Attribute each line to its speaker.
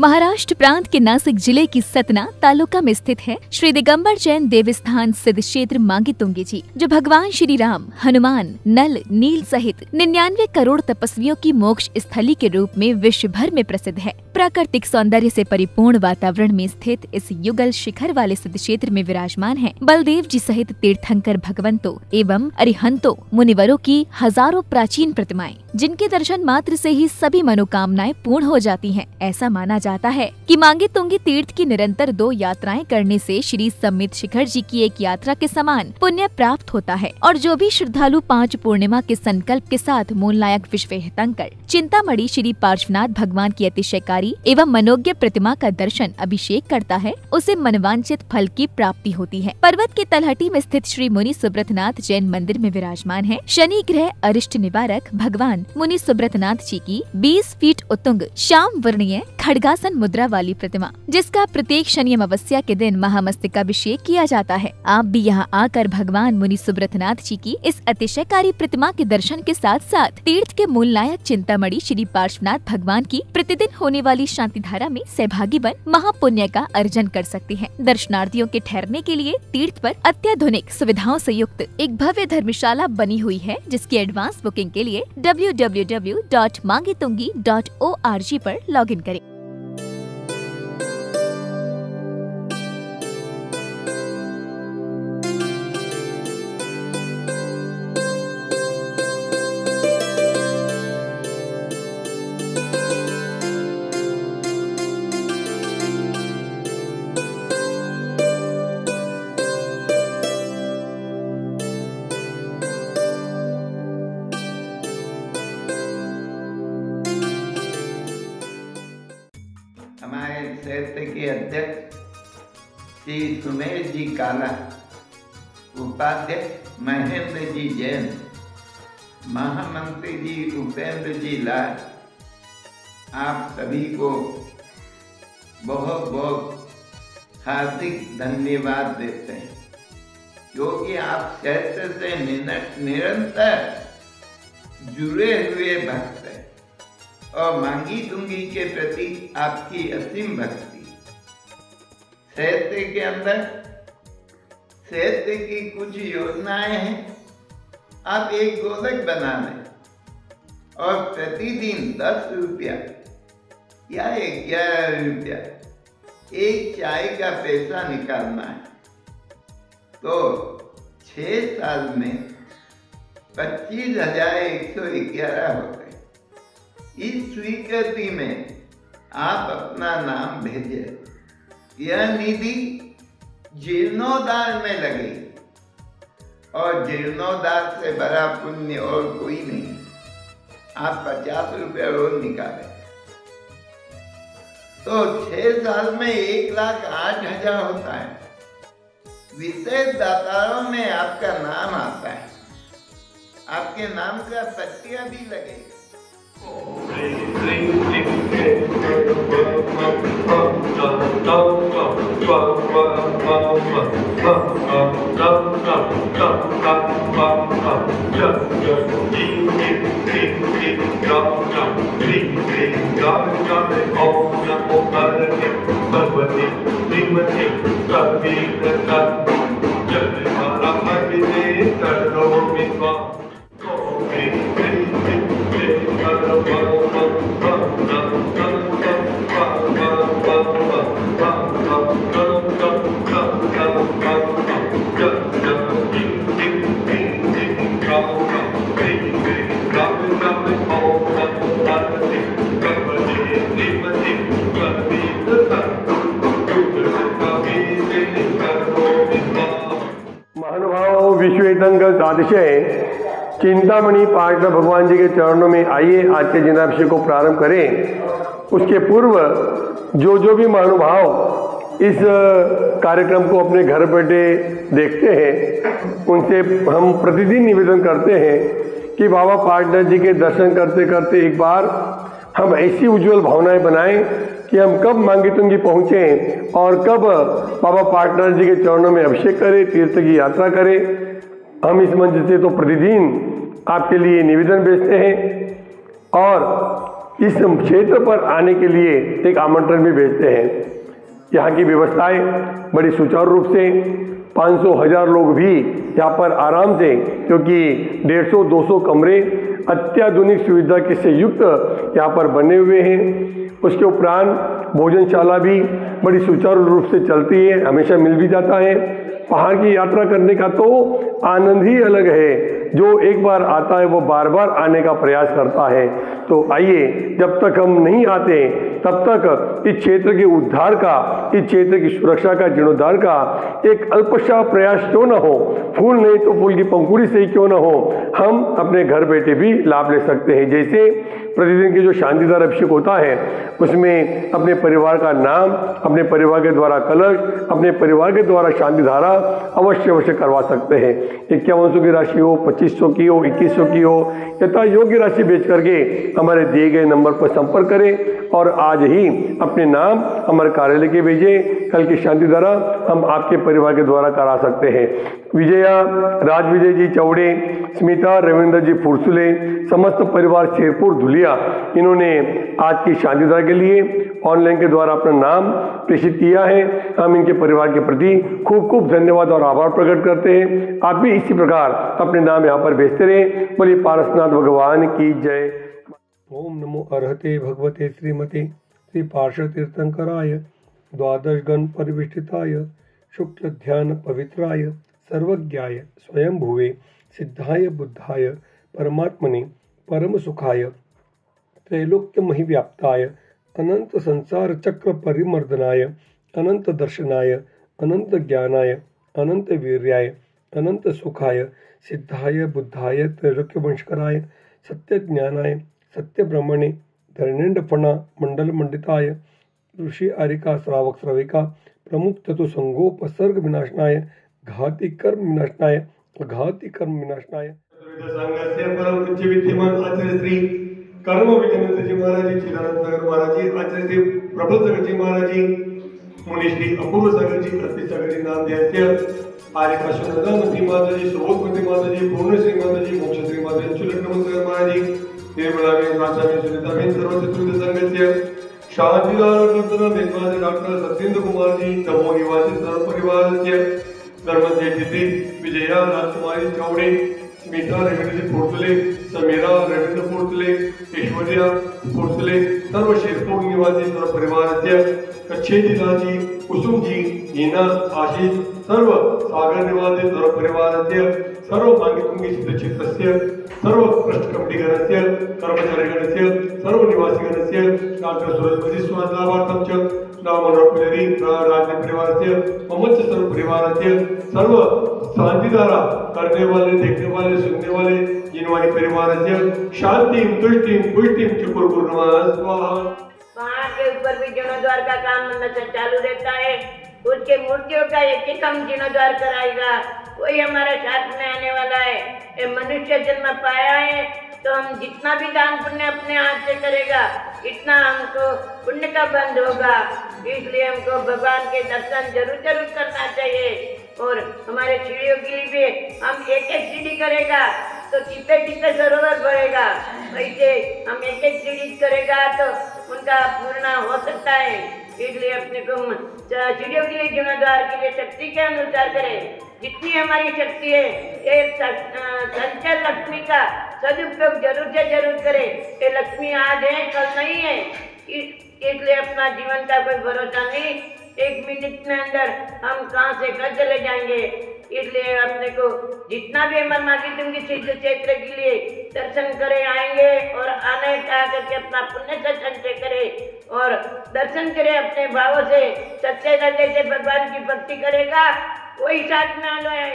Speaker 1: महाराष्ट्र प्रांत के नासिक जिले की सतना तालुका में स्थित है श्री दिगंबर जैन देवस्थान सिद्ध क्षेत्र मांगी तुंगी जी, जो भगवान श्री राम, हनुमान, नल, नील सहित 99 करोड़ तपस्वियों की मोक्ष स्थली के रूप में विश्व भर में प्रसिद्ध है। प्राकृतिक सौंदर्य से परिपूर्ण वातावरण में स्थित इस युगल शिखर वाले सिद्ध क्षेत्र में विराजमान है बलदेव जी सहित तीर्थंकर भगवंतों एवं अरिहंतों मुनिवरों की हजारों प्राचीन प्रतिमाएं, जिनके दर्शन मात्र से ही सभी मनोकामनाएं पूर्ण हो जाती हैं। ऐसा माना जाता है कि मांगी तुंगी तीर्थ की निरंतर 2 यात्राएं करने से श्री सम्मित शिखर जी की एक यात्रा के समान पुण्य प्राप्त होता है और जो भी श्रद्धालु 5 पूर्णिमा के संकल्प के साथ मूल नायक विश्व तीर्थंकर चिंतामणि श्री पार्श्वनाथ भगवान की अतिशयकारी एवं मनोज्ञ प्रतिमा का दर्शन अभिषेक करता है, उसे मनवांचित फल की प्राप्ति होती है। पर्वत की तलहटी में स्थित श्री मुनि सुब्रतनाथ जैन मंदिर में विराजमान है शनि ग्रह अरिष्ट निवारक भगवान मुनि सुब्रतनाथ जी की 20 फीट उत्तुंग श्याम वर्णीय खड्गासन मुद्रा वाली प्रतिमा, जिसका प्रत्येक शनि अमावस्या के दिन महामस्तकाभिषेक किया जाता है। आप भी यहाँ आकर भगवान मुनि सुब्रतनाथ जी की इस अतिशयकारी प्रतिमा के दर्शन के साथ साथ तीर्थ के मूल नायक चिंतामणि श्री पार्श्वनाथ भगवान की प्रतिदिन होने वाली शांति धारा में सहभागी बन महापुण्य का अर्जन कर सकते हैं। दर्शनार्थियों के ठहरने के लिए तीर्थ पर अत्याधुनिक सुविधाओं से युक्त एक भव्य धर्मशाला बनी हुई है, जिसकी एडवांस बुकिंग के लिए www.mangitungi.org पर लॉगिन करें।
Speaker 2: हमारे क्षेत्र के अध्यक्ष श्री सुमेर जी काला, उपाध्यक्ष महेंद्र जी जैन, महामंत्री जी उपेंद्र जी लाल, आप सभी को बहुत बहुत हार्दिक धन्यवाद देते हैं, क्योंकि आप क्षेत्र से निरंतर जुड़े हुए भक्त हैं और मांगी तुंगी के प्रति आपकी असीम भक्ति। क्षेत्र के अंदर क्षेत्र की कुछ योजनाएं हैं। आप एक गोलक बना लें और प्रतिदिन 10 रुपया या 11 रुपया एक चाय का पैसा निकालना है, तो 6 साल में 25,111 हो गए। इस स्वीकृति में आप अपना नाम भेजें। यह निधि जीर्णोद्धार में लगेगी और जीर्णोद्धार से बड़ा पुण्य और कोई नहीं। आप 50 रुपये रोज निकालें तो 6 साल में 1,08,000 होता है। विशेष दातारों में आपका नाम आता है, आपके नाम का पट्टिया भी लगेगा।
Speaker 3: महानुभाव विश्व तीर्थंकर आतिशय चिंतामणि पार्श्वनाथ भगवान जी के चरणों में आइए आज के जिनाभिषेक को प्रारंभ करें। उसके पूर्व जो भी महानुभाव इस कार्यक्रम को अपने घर बैठे देखते हैं, उनसे हम प्रतिदिन निवेदन करते हैं कि बाबा पार्श्वनाथ जी के दर्शन करते करते एक बार हम ऐसी उज्जवल भावनाएं बनाएं कि हम कब मांगी तुंगी पहुँचें और कब बाबा पार्श्वनाथ जी के चरणों में अभिषेक करें, तीर्थ की यात्रा करें। हम इस मंच से तो प्रतिदिन आपके लिए निवेदन भेजते हैं और इस क्षेत्र पर आने के लिए एक आमंत्रण भी भेजते हैं। यहाँ की व्यवस्थाएं बड़ी सुचारू रूप से 500-1000 लोग भी यहाँ पर आराम से, क्योंकि 150-200 कमरे अत्याधुनिक सुविधा के से युक्त यहाँ पर बने हुए हैं। उसके उपरांत भोजनशाला भी बड़ी सुचारू रूप से चलती है, हमेशा मिल भी जाता है। पहाड़ की यात्रा करने का तो आनंद ही अलग है। जो एक बार आता है वो बार बार आने का प्रयास करता है। तो आइए, जब तक हम नहीं आते तब तक इस क्षेत्र के उद्धार का, इस क्षेत्र की सुरक्षा का, जीर्णोद्धार का एक अल्पसा प्रयास क्यों न हो, फूल नहीं तो फूल की पंखुड़ी से ही क्यों न हो, हम अपने घर बैठे भी लाभ ले सकते हैं। जैसे प्रतिदिन की जो शांतिधारा अभिषेक होता है उसमें अपने परिवार का नाम, अपने परिवार के द्वारा कलश, अपने परिवार के द्वारा शांतिधारा अवश्य करवा सकते हैं। 5100 की राशि हो, 2500 की हो, 2100 की हो, यथा योग्य राशि बेच करके हमारे दिए गए नंबर पर संपर्क करें और आज ही अपने नाम हमारे कार्यालय के भेजें। कल की शांतिधारा हम आपके परिवार के द्वारा करा सकते हैं। विजया, राजविजय जी चौड़े, स्मिता, रविंद्र जी फुरसुले, समस्त परिवार शेरपुर धुलिया, इन्होंने आज की शांतिधारा के लिए ऑनलाइन के द्वारा अपना नाम प्रेषित किया है। हम इनके परिवार के प्रति खूब खूब धन्यवाद और आभार प्रकट करते हैं। आप भी इसी प्रकार अपने नाम यहाँ पर भेजते रहें। बोलिए पारसनाथ भगवान की जय। ओम नमो अर्हते भगवते श्रीमते श्री पार्श्व तीर्थंकराय द्वादश गण परिविष्टिताय शुक्ल ध्यान पवित्राय सर्वज्ञाय स्वयंभुवे सिद्धाय बुद्धाय परमात्मने परम सुखाय त्रैलोक्य महिव्याप्ताय अनंत संसार चक्र परिमर्दनाय अनंत दर्शनाय अनंत ज्ञानाय अनंत वीर्याय अनंत सुखाय सिद्धाय बुद्धाय त्रैलोक्य वंशकराय सत्य ज्ञानाय सत्य ब्रह्मणे धरणेन्द्रफणा मंडल मंडिताय ऋषि आरिका श्रावक श्रविका प्रमुख तत्व संगोपसर्ग विनाशनाय घाती कर्म विनाशनाय घाती कर्म विनाशनाय
Speaker 4: संघस्य परम पूज्य विद्यमान आचार्य श्री कर्म विजयनंद जी महाराज जी, चिदानंद सागर महाराज जी, आचार्य श्री प्रबल सागर जी महाराज जी, मुनि श्री अपूर्व सागर जी, अर्पित सागर जी नाम दैत्य आर्य सुनंदामती माता जी, सुबोधमती माता जी, पूर्णश्री माता जी, मोक्षश्री माता जी, चुलकमल सागर महाराज जी, निर्मलाबेन, राचाबेन, सुनीताबेन, सर्व चतुर्विध संघस्य शांतिदार कर्तन निर्माण डॉक्टर सत्येंद्र कुमार जी, तमो निवासी सर्व परिवारस्य धर्मजय दीदी, विजया राजकुमारी चौड़े, स्मिता रविंद्र फुरसुले, समीरा रविंद्र फुरसुले, ऐश्वर्या फुरसुले, सर्व शेरपुर निवासी सर्व परिवारस्य कच्छेजी राजी, कुसुम जी, हीना, आशीष, सर्व सागर निवासी सर्व परिवारस्य सर्व मांगितुंगी सिद्धचित्रस्य सर्व पृष्ठ कमिटीगणस्य कर्मचारीगणस्य सर्व निवासीगणस्य डॉक्टर सुरेशपति स्वाद लाभार्थम च नामनोर पुजारी राज्य परिवारस्य ममच सर्व परिवारस्य सर्व शांतिधारा करने वाले, देखने वाले, सुनने वाले जिनवाणी परिवारस्य शांति तुष्टि पुष्टि चुकुर गुरुनमः स्वाहा।
Speaker 5: पहाड़ के ऊपर भी जीर्णोद्धार का काम चालू रहता है। उसके मूर्तियों का एक हम जीर्णोद्धार कराएगा, वही हमारे साथ में आने वाला है। ये मनुष्य जन्म पाया है तो हम जितना भी दान पुण्य अपने हाथ से करेगा इतना हमको पुण्य का बंद होगा। इसलिए हमको भगवान के दर्शन जरूर करना चाहिए। और हमारे सीढ़ियों के लिए भी हम एक सीढ़ी करेगा तो टिपे टिपे सरोवर भरेगा, वैसे हम एक सीढ़ी करेगा तो उनका पूर्ण हो सकता है। इसलिए अपने को सीढ़ियों के लिए जीर्णोद्धार के लिए शक्ति के अनुसार करें। जितनी हमारी शक्ति है ये संचय लक्ष्मी का सदुपयोग जरूर से जरूर करें। ये लक्ष्मी आज है कल नहीं है, इसलिए अपना जीवन का कोई भरोसा नहीं। 1 मिनट में अंदर हम कहाँ से कहाँ चले जाएंगे। इसलिए अपने को जितना भी हमारे मांगी दूंगी सिद्ध क्षेत्र के लिए दर्शन करे आएंगे और आने का करके अपना पुण्य से संचय करे और दर्शन करे अपने भावों से सच्चे हृदय से भगवान की भक्ति करेगा, वही साथ में आना है।